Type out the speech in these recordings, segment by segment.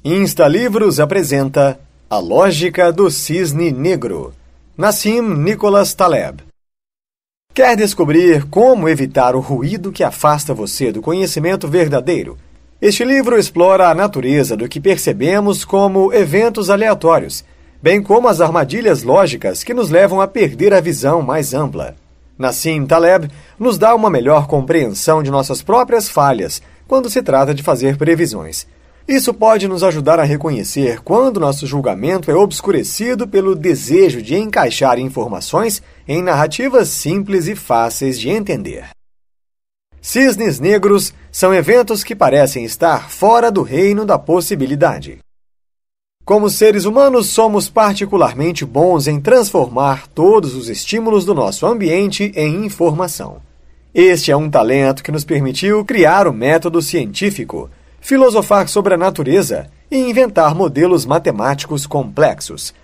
Insta Livros apresenta A Lógica do Cisne Negro, Nassim Nicholas Taleb. Quer descobrir como evitar o ruído que afasta você do conhecimento verdadeiro? Este livro explora a natureza do que percebemos como eventos aleatórios, bem como as armadilhas lógicas que nos levam a perder a visão mais ampla. Nassim Taleb nos dá uma melhor compreensão de nossas próprias falhas quando se trata de fazer previsões. Isso pode nos ajudar a reconhecer quando nosso julgamento é obscurecido pelo desejo de encaixar informações em narrativas simples e fáceis de entender. Cisnes negros são eventos que parecem estar fora do reino da possibilidade. Como seres humanos, somos particularmente bons em transformar todos os estímulos do nosso ambiente em informação. Este é um talento que nos permitiu criar o método científico, filosofar sobre a natureza e inventar modelos matemáticos complexos.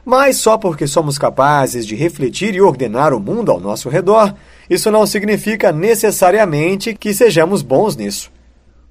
Mas só porque somos capazes de refletir e ordenar o mundo ao nosso redor, isso não significa necessariamente que sejamos bons nisso.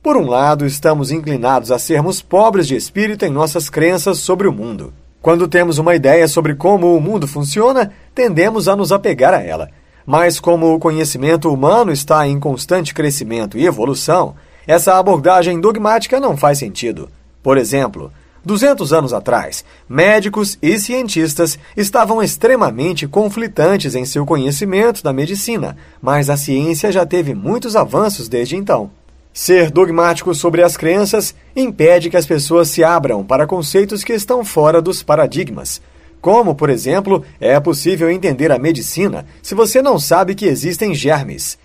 Por um lado, estamos inclinados a sermos pobres de espírito em nossas crenças sobre o mundo. Quando temos uma ideia sobre como o mundo funciona, tendemos a nos apegar a ela. Mas como o conhecimento humano está em constante crescimento e evolução, essa abordagem dogmática não faz sentido. Por exemplo, 200 anos atrás, médicos e cientistas estavam extremamente conflitantes em seu conhecimento da medicina, mas a ciência já teve muitos avanços desde então. Ser dogmático sobre as crenças impede que as pessoas se abram para conceitos que estão fora dos paradigmas. Como, por exemplo, é possível entender a medicina se você não sabe que existem germes?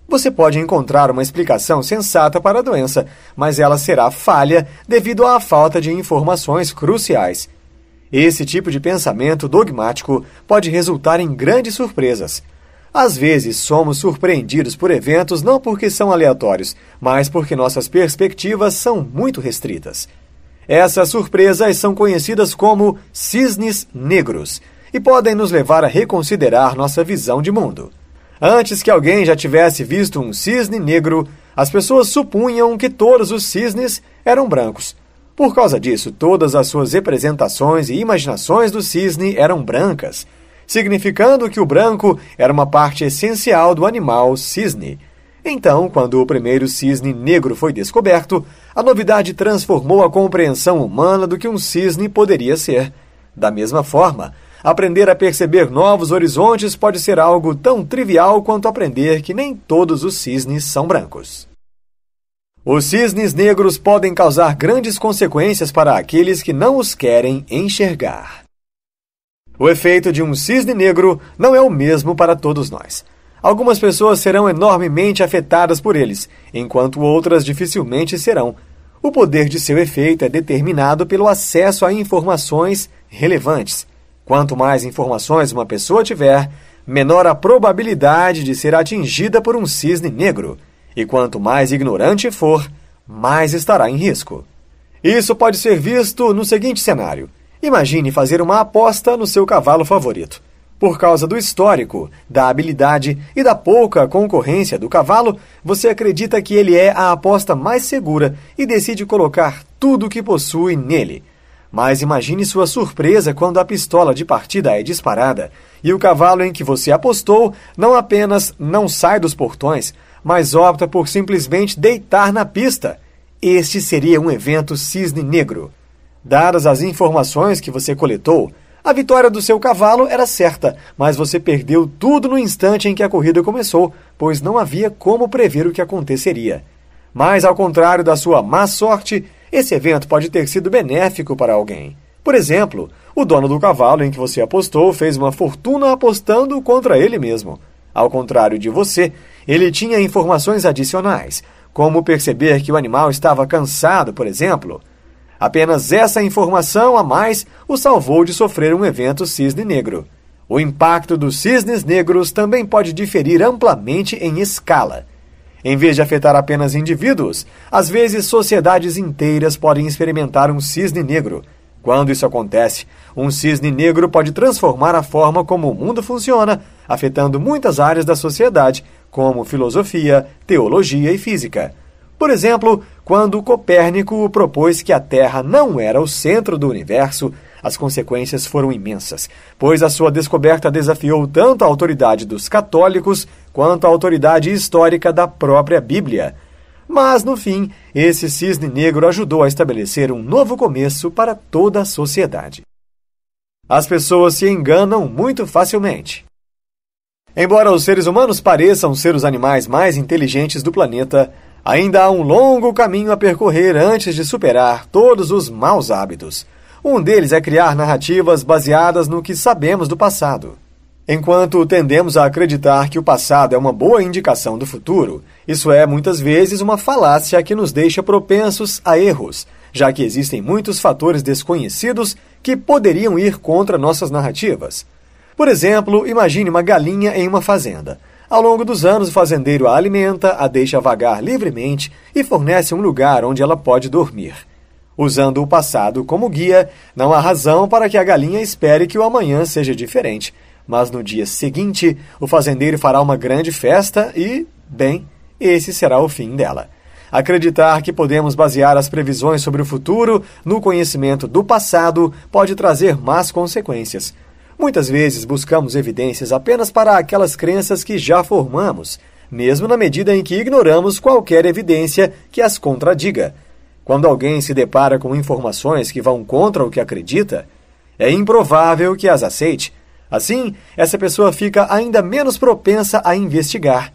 Você pode encontrar uma explicação sensata para a doença, mas ela será falha devido à falta de informações cruciais. Esse tipo de pensamento dogmático pode resultar em grandes surpresas. Às vezes, somos surpreendidos por eventos não porque são aleatórios, mas porque nossas perspectivas são muito restritas. Essas surpresas são conhecidas como cisnes negros e podem nos levar a reconsiderar nossa visão de mundo. Antes que alguém já tivesse visto um cisne negro, as pessoas supunham que todos os cisnes eram brancos. Por causa disso, todas as suas representações e imaginações do cisne eram brancas, significando que o branco era uma parte essencial do animal cisne. Então, quando o primeiro cisne negro foi descoberto, a novidade transformou a compreensão humana do que um cisne poderia ser. Da mesma forma, aprender a perceber novos horizontes pode ser algo tão trivial quanto aprender que nem todos os cisnes são brancos. Os cisnes negros podem causar grandes consequências para aqueles que não os querem enxergar. O efeito de um cisne negro não é o mesmo para todos nós. Algumas pessoas serão enormemente afetadas por eles, enquanto outras dificilmente serão. O poder de seu efeito é determinado pelo acesso a informações relevantes. Quanto mais informações uma pessoa tiver, menor a probabilidade de ser atingida por um cisne negro. E quanto mais ignorante for, mais estará em risco. Isso pode ser visto no seguinte cenário. Imagine fazer uma aposta no seu cavalo favorito. Por causa do histórico, da habilidade e da pouca concorrência do cavalo, você acredita que ele é a aposta mais segura e decide colocar tudo o que possui nele. Mas imagine sua surpresa quando a pistola de partida é disparada e o cavalo em que você apostou não apenas não sai dos portões, mas opta por simplesmente deitar na pista. Este seria um evento cisne negro. Dadas as informações que você coletou, a vitória do seu cavalo era certa, mas você perdeu tudo no instante em que a corrida começou, pois não havia como prever o que aconteceria. Mas, ao contrário da sua má sorte, esse evento pode ter sido benéfico para alguém. Por exemplo, o dono do cavalo em que você apostou fez uma fortuna apostando contra ele mesmo. Ao contrário de você, ele tinha informações adicionais, como perceber que o animal estava cansado, por exemplo. Apenas essa informação a mais o salvou de sofrer um evento cisne negro. O impacto dos cisnes negros também pode diferir amplamente em escala. Em vez de afetar apenas indivíduos, às vezes sociedades inteiras podem experimentar um cisne negro. Quando isso acontece, um cisne negro pode transformar a forma como o mundo funciona, afetando muitas áreas da sociedade, como filosofia, teologia e física. Por exemplo, quando Copérnico propôs que a Terra não era o centro do universo, as consequências foram imensas, pois a sua descoberta desafiou tanto a autoridade dos católicos quanto a autoridade histórica da própria Bíblia. Mas, no fim, esse cisne negro ajudou a estabelecer um novo começo para toda a sociedade. As pessoas se enganam muito facilmente. Embora os seres humanos pareçam ser os animais mais inteligentes do planeta, ainda há um longo caminho a percorrer antes de superar todos os maus hábitos. Um deles é criar narrativas baseadas no que sabemos do passado. Enquanto tendemos a acreditar que o passado é uma boa indicação do futuro, isso é muitas vezes uma falácia que nos deixa propensos a erros, já que existem muitos fatores desconhecidos que poderiam ir contra nossas narrativas. Por exemplo, imagine uma galinha em uma fazenda. Ao longo dos anos, o fazendeiro a alimenta, a deixa vagar livremente e fornece um lugar onde ela pode dormir. Usando o passado como guia, não há razão para que a galinha espere que o amanhã seja diferente. Mas no dia seguinte, o fazendeiro fará uma grande festa e, bem, esse será o fim dela. Acreditar que podemos basear as previsões sobre o futuro no conhecimento do passado pode trazer más consequências. Muitas vezes buscamos evidências apenas para aquelas crenças que já formamos, mesmo na medida em que ignoramos qualquer evidência que as contradiga. Quando alguém se depara com informações que vão contra o que acredita, é improvável que as aceite. Assim, essa pessoa fica ainda menos propensa a investigar.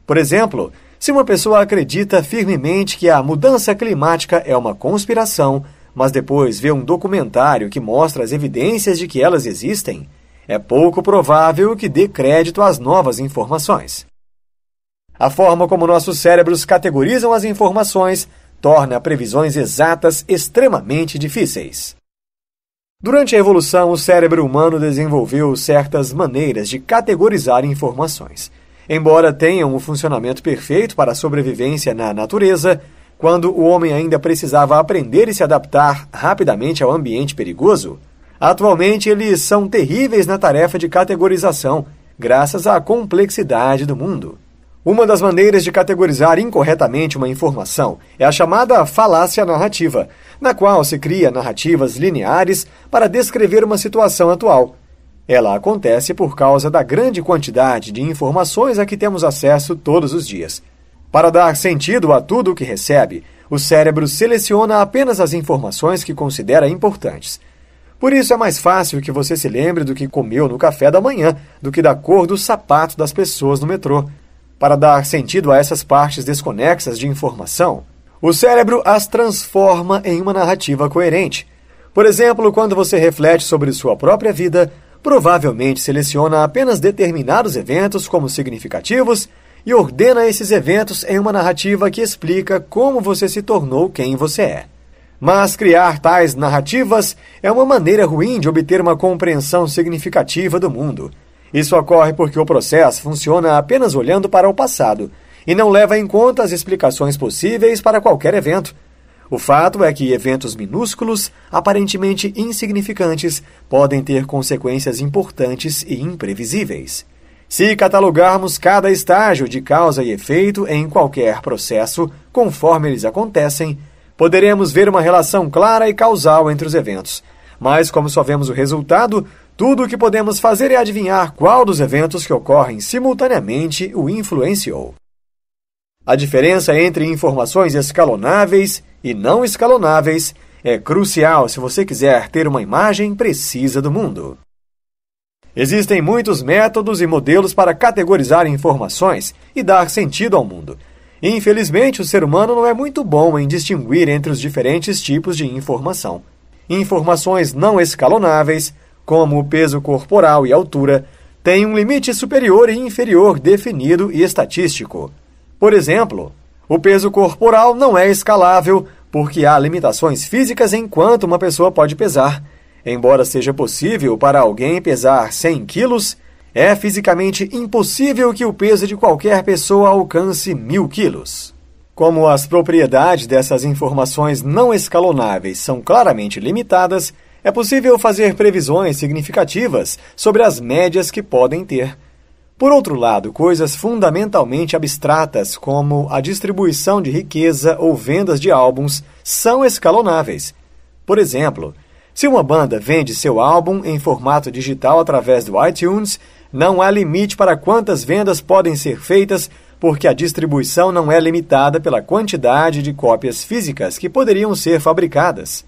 Por exemplo, se uma pessoa acredita firmemente que a mudança climática é uma conspiração, mas depois vê um documentário que mostra as evidências de que elas existem, é pouco provável que dê crédito às novas informações. A forma como nossos cérebros categorizam as informações torna previsões exatas extremamente difíceis. Durante a evolução, o cérebro humano desenvolveu certas maneiras de categorizar informações. Embora tenham o funcionamento perfeito para a sobrevivência na natureza, quando o homem ainda precisava aprender e se adaptar rapidamente ao ambiente perigoso, atualmente eles são terríveis na tarefa de categorização, graças à complexidade do mundo. Uma das maneiras de categorizar incorretamente uma informação é a chamada falácia narrativa, na qual se cria narrativas lineares para descrever uma situação atual. Ela acontece por causa da grande quantidade de informações a que temos acesso todos os dias. Para dar sentido a tudo o que recebe, o cérebro seleciona apenas as informações que considera importantes. Por isso é mais fácil que você se lembre do que comeu no café da manhã do que da cor do sapato das pessoas no metrô. Para dar sentido a essas partes desconexas de informação, o cérebro as transforma em uma narrativa coerente. Por exemplo, quando você reflete sobre sua própria vida, provavelmente seleciona apenas determinados eventos como significativos e ordena esses eventos em uma narrativa que explica como você se tornou quem você é. Mas criar tais narrativas é uma maneira ruim de obter uma compreensão significativa do mundo. Isso ocorre porque o processo funciona apenas olhando para o passado e não leva em conta as explicações possíveis para qualquer evento. O fato é que eventos minúsculos, aparentemente insignificantes, podem ter consequências importantes e imprevisíveis. Se catalogarmos cada estágio de causa e efeito em qualquer processo, conforme eles acontecem, poderemos ver uma relação clara e causal entre os eventos. Mas, como só vemos o resultado, tudo o que podemos fazer é adivinhar qual dos eventos que ocorrem simultaneamente o influenciou. A diferença entre informações escalonáveis e não escalonáveis é crucial se você quiser ter uma imagem precisa do mundo. Existem muitos métodos e modelos para categorizar informações e dar sentido ao mundo. Infelizmente, o ser humano não é muito bom em distinguir entre os diferentes tipos de informação. Informações não escalonáveis, como o peso corporal e altura, têm um limite superior e inferior definido e estatístico. Por exemplo, o peso corporal não é escalável porque há limitações físicas em quanto uma pessoa pode pesar. Embora seja possível para alguém pesar 100 quilos, é fisicamente impossível que o peso de qualquer pessoa alcance 1000 quilos. Como as propriedades dessas informações não escalonáveis são claramente limitadas, é possível fazer previsões significativas sobre as médias que podem ter. Por outro lado, coisas fundamentalmente abstratas, como a distribuição de riqueza ou vendas de álbuns, são escalonáveis. Por exemplo, se uma banda vende seu álbum em formato digital através do iTunes, não há limite para quantas vendas podem ser feitas, porque a distribuição não é limitada pela quantidade de cópias físicas que poderiam ser fabricadas.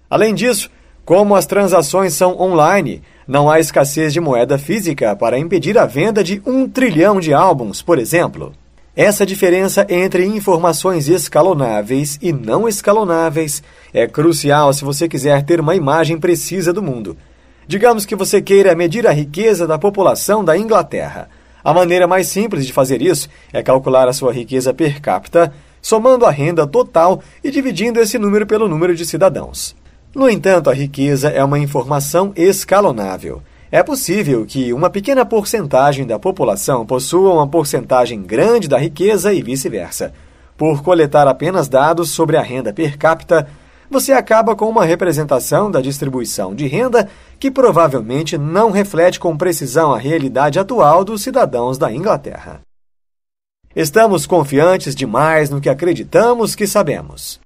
Além disso, como as transações são online, não há escassez de moeda física para impedir a venda de 1 trilhão de álbuns, por exemplo. Essa diferença entre informações escalonáveis e não escalonáveis é crucial se você quiser ter uma imagem precisa do mundo. Digamos que você queira medir a riqueza da população da Inglaterra. A maneira mais simples de fazer isso é calcular a sua riqueza per capita, somando a renda total e dividindo esse número pelo número de cidadãos. No entanto, a riqueza é uma informação escalonável. É possível que uma pequena porcentagem da população possua uma porcentagem grande da riqueza e vice-versa. Por coletar apenas dados sobre a renda per capita, você acaba com uma representação da distribuição de renda que provavelmente não reflete com precisão a realidade atual dos cidadãos da Inglaterra. Estamos confiantes demais no que acreditamos que sabemos.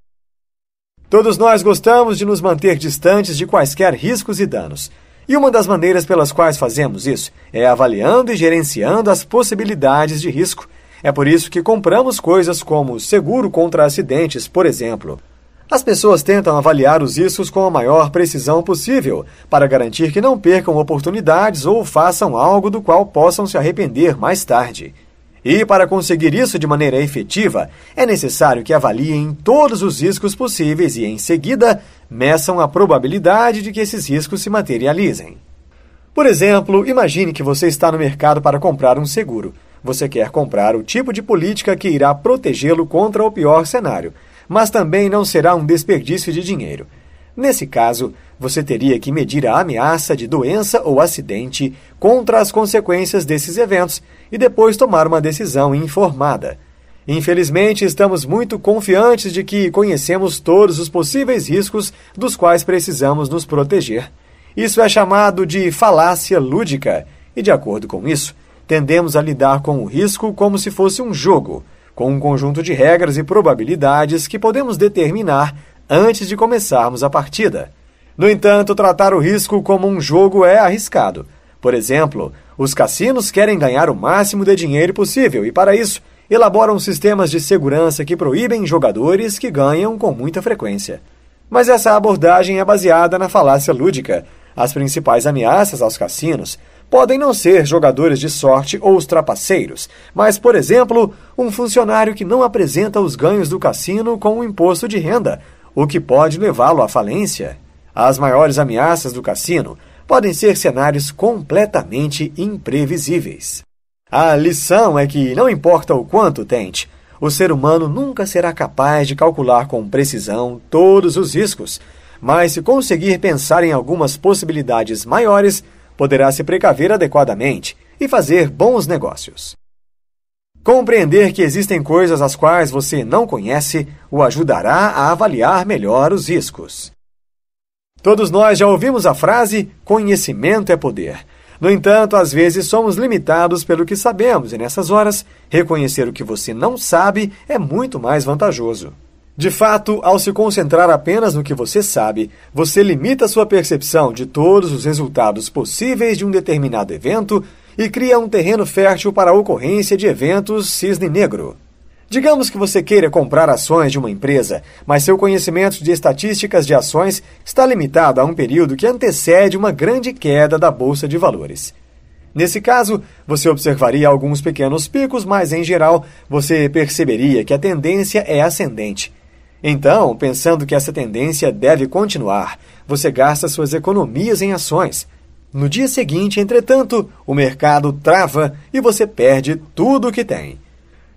Todos nós gostamos de nos manter distantes de quaisquer riscos e danos. E uma das maneiras pelas quais fazemos isso é avaliando e gerenciando as possibilidades de risco. É por isso que compramos coisas como seguro contra acidentes, por exemplo. As pessoas tentam avaliar os riscos com a maior precisão possível, para garantir que não percam oportunidades ou façam algo do qual possam se arrepender mais tarde. E para conseguir isso de maneira efetiva, é necessário que avaliem todos os riscos possíveis e, em seguida, meçam a probabilidade de que esses riscos se materializem. Por exemplo, imagine que você está no mercado para comprar um seguro. Você quer comprar o tipo de política que irá protegê-lo contra o pior cenário, mas também não será um desperdício de dinheiro. Nesse caso, você teria que medir a ameaça de doença ou acidente contra as consequências desses eventos e depois tomar uma decisão informada. Infelizmente, estamos muito confiantes de que conhecemos todos os possíveis riscos dos quais precisamos nos proteger. Isso é chamado de falácia lúdica, e de acordo com isso, tendemos a lidar com o risco como se fosse um jogo, com um conjunto de regras e probabilidades que podemos determinar antes de começarmos a partida. No entanto, tratar o risco como um jogo é arriscado. Por exemplo, os cassinos querem ganhar o máximo de dinheiro possível e, para isso, elaboram sistemas de segurança que proíbem jogadores que ganham com muita frequência. Mas essa abordagem é baseada na falácia lúdica. As principais ameaças aos cassinos podem não ser jogadores de sorte ou os trapaceiros, mas, por exemplo, um funcionário que não apresenta os ganhos do cassino com o imposto de renda, o que pode levá-lo à falência. As maiores ameaças do cassino podem ser cenários completamente imprevisíveis. A lição é que, não importa o quanto tente, o ser humano nunca será capaz de calcular com precisão todos os riscos, mas se conseguir pensar em algumas possibilidades maiores, poderá se precaver adequadamente e fazer bons negócios. Compreender que existem coisas as quais você não conhece o ajudará a avaliar melhor os riscos. Todos nós já ouvimos a frase "conhecimento é poder". No entanto, às vezes somos limitados pelo que sabemos e, nessas horas, reconhecer o que você não sabe é muito mais vantajoso. De fato, ao se concentrar apenas no que você sabe, você limita sua percepção de todos os resultados possíveis de um determinado evento e cria um terreno fértil para a ocorrência de eventos cisne negro. Digamos que você queira comprar ações de uma empresa, mas seu conhecimento de estatísticas de ações está limitado a um período que antecede uma grande queda da bolsa de valores. Nesse caso, você observaria alguns pequenos picos, mas, em geral, você perceberia que a tendência é ascendente. Então, pensando que essa tendência deve continuar, você gasta suas economias em ações. No dia seguinte, entretanto, o mercado trava e você perde tudo o que tem.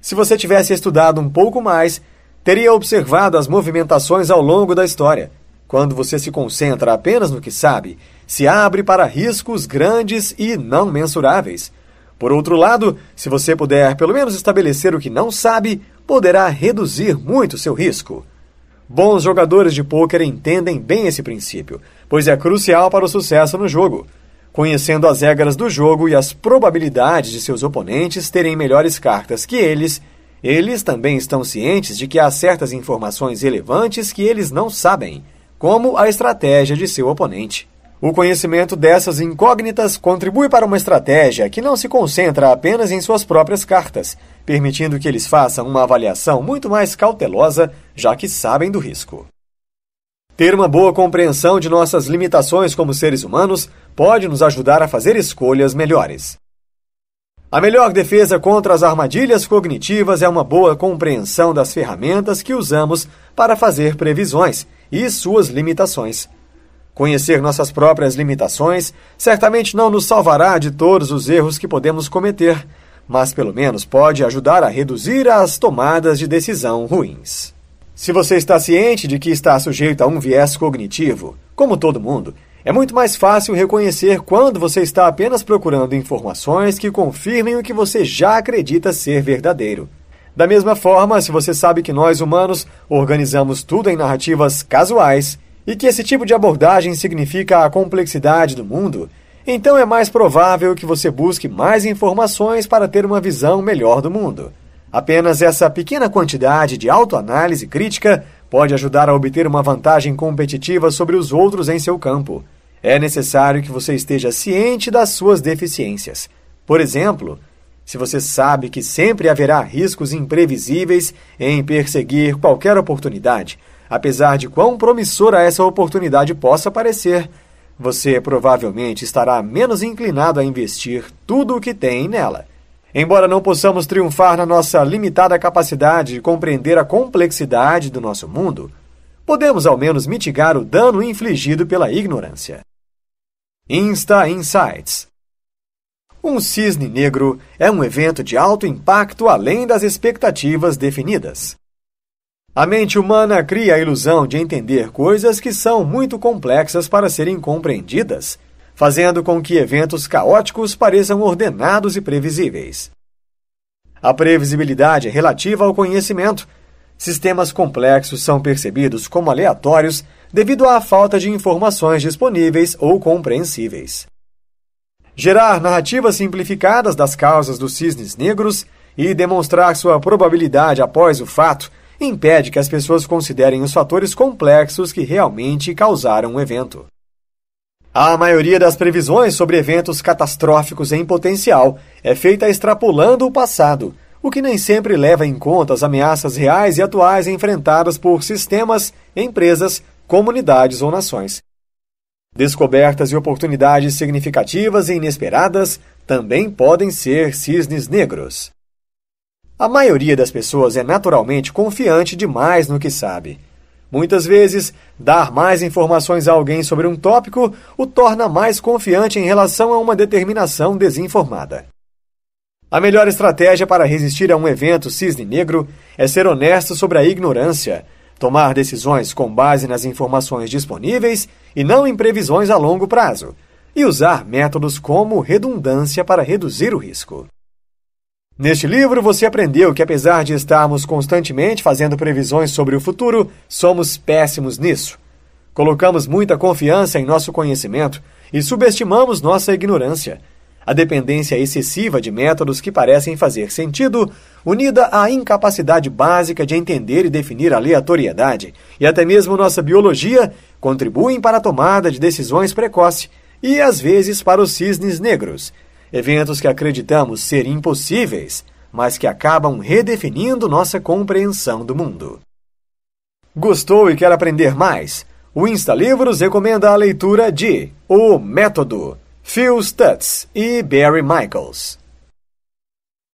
Se você tivesse estudado um pouco mais, teria observado as movimentações ao longo da história. Quando você se concentra apenas no que sabe, se abre para riscos grandes e não mensuráveis. Por outro lado, se você puder pelo menos estabelecer o que não sabe, poderá reduzir muito seu risco. Bons jogadores de pôquer entendem bem esse princípio, pois é crucial para o sucesso no jogo. Conhecendo as regras do jogo e as probabilidades de seus oponentes terem melhores cartas que eles também estão cientes de que há certas informações relevantes que eles não sabem, como a estratégia de seu oponente. O conhecimento dessas incógnitas contribui para uma estratégia que não se concentra apenas em suas próprias cartas, permitindo que eles façam uma avaliação muito mais cautelosa, já que sabem do risco. Ter uma boa compreensão de nossas limitações como seres humanos pode nos ajudar a fazer escolhas melhores. A melhor defesa contra as armadilhas cognitivas é uma boa compreensão das ferramentas que usamos para fazer previsões e suas limitações. Conhecer nossas próprias limitações certamente não nos salvará de todos os erros que podemos cometer, mas pelo menos pode ajudar a reduzir as tomadas de decisão ruins. Se você está ciente de que está sujeito a um viés cognitivo, como todo mundo, é muito mais fácil reconhecer quando você está apenas procurando informações que confirmem o que você já acredita ser verdadeiro. Da mesma forma, se você sabe que nós humanos organizamos tudo em narrativas casuais e que esse tipo de abordagem significa a complexidade do mundo, então é mais provável que você busque mais informações para ter uma visão melhor do mundo. Apenas essa pequena quantidade de autoanálise crítica pode ajudar a obter uma vantagem competitiva sobre os outros em seu campo. É necessário que você esteja ciente das suas deficiências. Por exemplo, se você sabe que sempre haverá riscos imprevisíveis em perseguir qualquer oportunidade, apesar de quão promissora essa oportunidade possa parecer, você provavelmente estará menos inclinado a investir tudo o que tem nela. Embora não possamos triunfar na nossa limitada capacidade de compreender a complexidade do nosso mundo, podemos ao menos mitigar o dano infligido pela ignorância. Insta Insights. Um cisne negro é um evento de alto impacto além das expectativas definidas. A mente humana cria a ilusão de entender coisas que são muito complexas para serem compreendidas, fazendo com que eventos caóticos pareçam ordenados e previsíveis. A previsibilidade é relativa ao conhecimento. Sistemas complexos são percebidos como aleatórios devido à falta de informações disponíveis ou compreensíveis. Gerar narrativas simplificadas das causas dos cisnes negros e demonstrar sua probabilidade após o fato impede que as pessoas considerem os fatores complexos que realmente causaram o evento. A maioria das previsões sobre eventos catastróficos em potencial é feita extrapolando o passado, o que nem sempre leva em conta as ameaças reais e atuais enfrentadas por sistemas, empresas, comunidades ou nações. Descobertas e oportunidades significativas e inesperadas também podem ser cisnes negros. A maioria das pessoas é naturalmente confiante demais no que sabe. Muitas vezes, dar mais informações a alguém sobre um tópico o torna mais confiante em relação a uma determinação desinformada. A melhor estratégia para resistir a um evento cisne negro é ser honesto sobre a ignorância, tomar decisões com base nas informações disponíveis e não em previsões a longo prazo, e usar métodos como redundância para reduzir o risco. Neste livro, você aprendeu que, apesar de estarmos constantemente fazendo previsões sobre o futuro, somos péssimos nisso. Colocamos muita confiança em nosso conhecimento e subestimamos nossa ignorância. A dependência excessiva de métodos que parecem fazer sentido, unida à incapacidade básica de entender e definir a aleatoriedade, e até mesmo nossa biologia, contribuem para a tomada de decisões precoce e, às vezes, para os cisnes negros, eventos que acreditamos ser impossíveis, mas que acabam redefinindo nossa compreensão do mundo. Gostou e quer aprender mais? O Insta Livros recomenda a leitura de O Método, Phil Stutz e Barry Michaels.